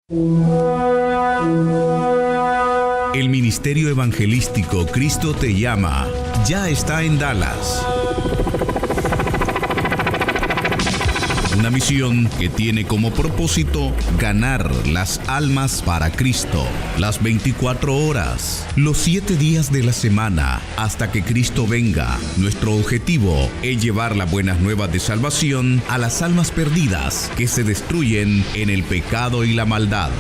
El Ministerio Evangelístico Cristo Te Llama ya está en Dallas. Una misión que tiene como propósito ganar las almas para Cristo, las 24 horas, los 7 días de la semana, hasta que Cristo venga. Nuestro objetivo es llevar las buenas nuevas de salvación a las almas perdidas que se destruyen en el pecado y la maldad.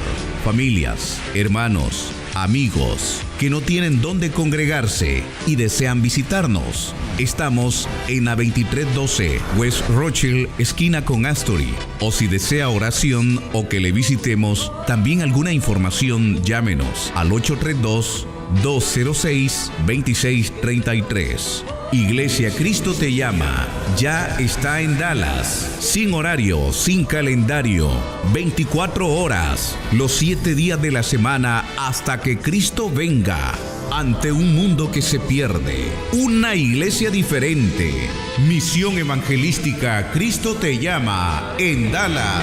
Familias, hermanos, amigos que no tienen dónde congregarse y desean visitarnos. Estamos en la 2312 West Rochelle, esquina con Astori. O si desea oración o que le visitemos, también alguna información, llámenos al 832-206-2633. Iglesia Cristo Te Llama ya está en Dallas, sin horario, sin calendario, 24 horas, los 7 días de la semana hasta que Cristo venga. Ante un mundo que se pierde, una iglesia diferente. Misión evangelística Cristo Te Llama en Dallas.